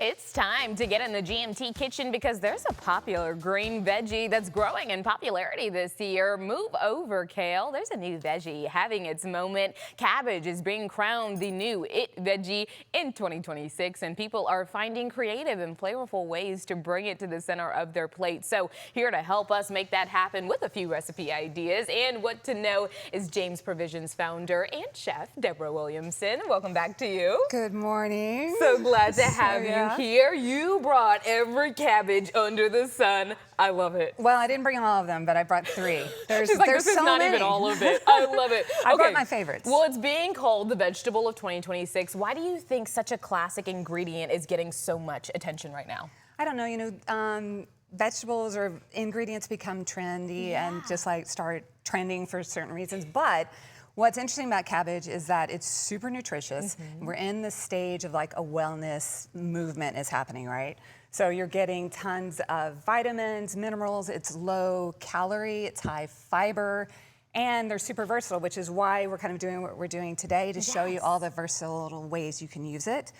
It's time to get in the GMT kitchen because there's a popular green veggie that's growing in popularity this year. Move over, kale. There's a new veggie having its moment. Cabbage is being crowned the new it veggie in 2026, and people are finding creative and flavorful ways to bring it to the center of their plate. So here to help us make that happen with a few recipe ideas and what to know is James Provisions founder and chef Deborah Williamson. Welcome back to you. Good morning. So glad to have you here. You brought every cabbage under the sun. I love it. Well, I didn't bring all of them, but I brought 3. She's like, this is not even all of it. I love it. I brought my favorites. Well, it's being called the vegetable of 2026. Why do you think such a classic ingredient is getting so much attention right now? I don't know, vegetables or ingredients become trendy and just like start trending for certain reasons. But what's interesting about cabbage is that it's super nutritious. We're in the stage of like a wellness movement is happening, right? So you're getting tons of vitamins, minerals, it's low calorie, it's high fiber, and they're super versatile, which is why we're kind of doing what we're doing today to show you all the versatile ways you can use it.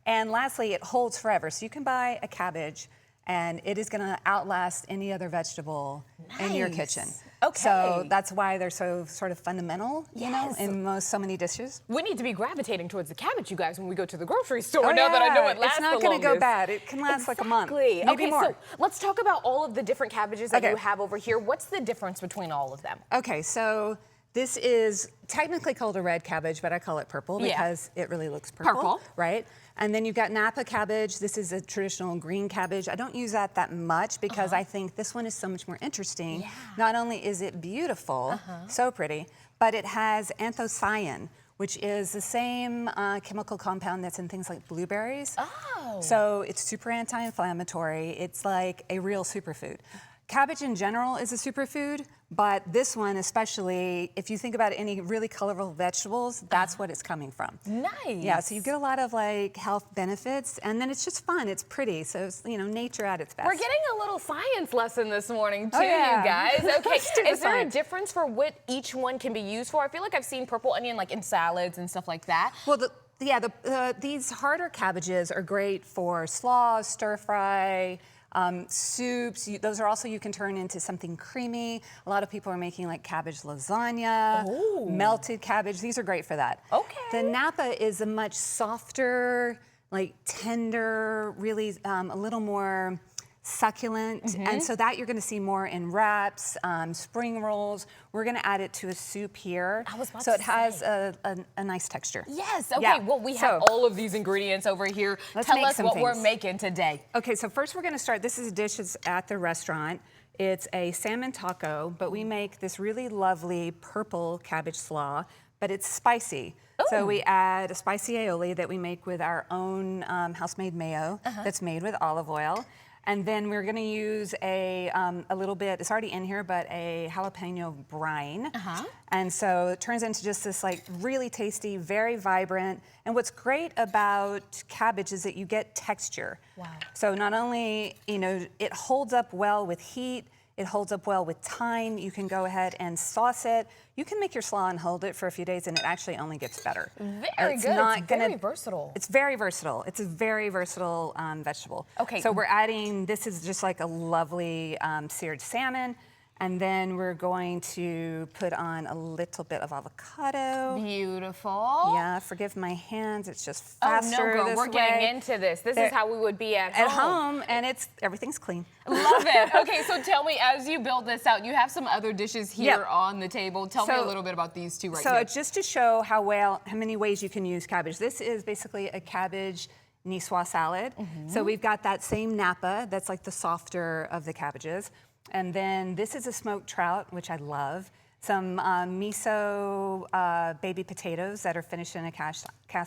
And lastly, it holds forever. So you can buy a cabbage and it is gonna outlast any other vegetable in your kitchen. Okay. So that's why they're so sort of fundamental, you know, in so many dishes. We need to be gravitating towards the cabbage, you guys, when we go to the grocery store. Now that I know it lasts the longest. It's not gonna go bad. It can last like a month, maybe more. So let's talk about all of the different cabbages that you have over here. What's the difference between all of them? Okay, so this is technically called a red cabbage, but I call it purple because it really looks purple. Right? And then you've got Napa cabbage. This is a traditional green cabbage. I don't use that much because I think this one is so much more interesting. Not only is it beautiful, so pretty, but it has anthocyanin, which is the same chemical compound that's in things like blueberries. So it's super anti-inflammatory. It's like a real superfood. Cabbage in general is a superfood, but this one especially, if you think about any really colorful vegetables, that's what it's coming from. Nice. Yeah, so you get a lot of like health benefits, and then it's just fun, it's pretty, so it's, you know, nature at its best. We're getting a little science lesson this morning too, you guys. Okay, is there a science. difference for what each one can be used for? I feel like I've seen purple onion like in salads and stuff like that. Well, these harder cabbages are great for slaw, stir fry, soups. Those are also, you can turn into something creamy. A lot of people are making like cabbage lasagna, melted cabbage. These are great for that. Okay. The Napa is a much softer, like tender, really a little more succulent, and so that you're going to see more in wraps, spring rolls. We're going to add it to a soup here, so it has a nice texture. Yes. Okay. Well, we have all of these ingredients over here. Tell us what we're making today. Okay. So first we're going to start. This is a dish that's at the restaurant. It's a salmon taco, but we make this really lovely purple cabbage slaw, but it's spicy. So we add a spicy aioli that we make with our own house-made mayo that's made with olive oil. And then we're gonna use a little bit, it's already in here, but a jalapeno brine. And so it turns into just this like really tasty, very vibrant. And what's great about cabbage is that you get texture. So not only, you know, it holds up well with heat, it holds up well with time. You can go ahead and sauce it. You can make your slaw and hold it for a few days and it actually only gets better. Very good. It's very versatile. It's very versatile. It's a very versatile vegetable. Okay. So we're adding, this is just like a lovely seared salmon. And then we're going to put on a little bit of avocado. Beautiful. Yeah, forgive my hands. It's just faster Oh, no, girl, we're getting into this. This is how we would be at home. At home, and everything's clean. Love it. Okay, so tell me, as you build this out, you have some other dishes here on the table. Tell me a little bit about these two right here. So just to show how many ways you can use cabbage. This is basically a cabbage niçoise salad. So we've got that same Napa, that's like the softer of the cabbages. And then this is a smoked trout, which I love. Some miso baby potatoes that are finished in a cast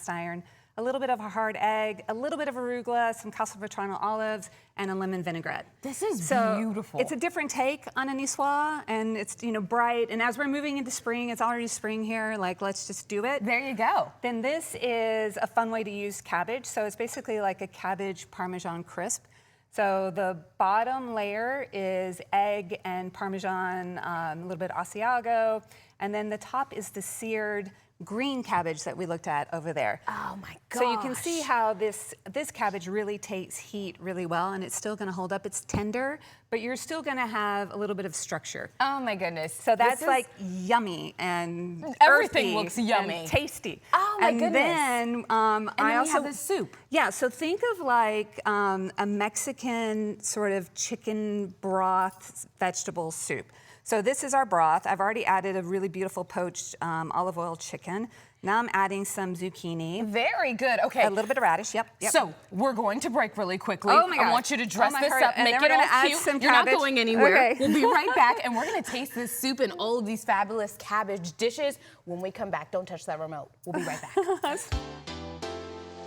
iron. A little bit of a hard egg, a little bit of arugula, some Castelvetrano olives, and a lemon vinaigrette. This is beautiful. It's a different take on a niçoise, and it's, you know, bright. And as we're moving into spring, it's already spring here. Like, let's just do it. There you go. Then this is a fun way to use cabbage. So it's basically like a cabbage Parmesan crisp. So the bottom layer is egg and Parmesan, a little bit of Asiago, and then the top is the seared green cabbage that we looked at over there. Oh my gosh. So you can see how this cabbage really takes heat really well, and it's still gonna hold up. It's tender, but you're still gonna have a little bit of structure. Oh my goodness. So that's like yummy and everything earthy looks yummy. and tasty. Oh my goodness. Then, I also have the soup. Yeah, so think of like a Mexican sort of chicken broth vegetable soup. So this is our broth. I've already added a really beautiful poached olive oil chicken. Now I'm adding some zucchini. Very good. Okay. A little bit of radish. Yep. So we're going to break really quickly. Oh my God. I want you to dress this heart. up, And make then we're it gonna all add cute. some You're not cabbage. going anywhere. Okay. We'll be right back, and we're going to taste this soup and all of these fabulous cabbage dishes when we come back. Don't touch that remote. We'll be right back.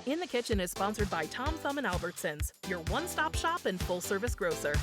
In the Kitchen is sponsored by Tom Thumb and Albertsons, your one-stop shop and full-service grocer.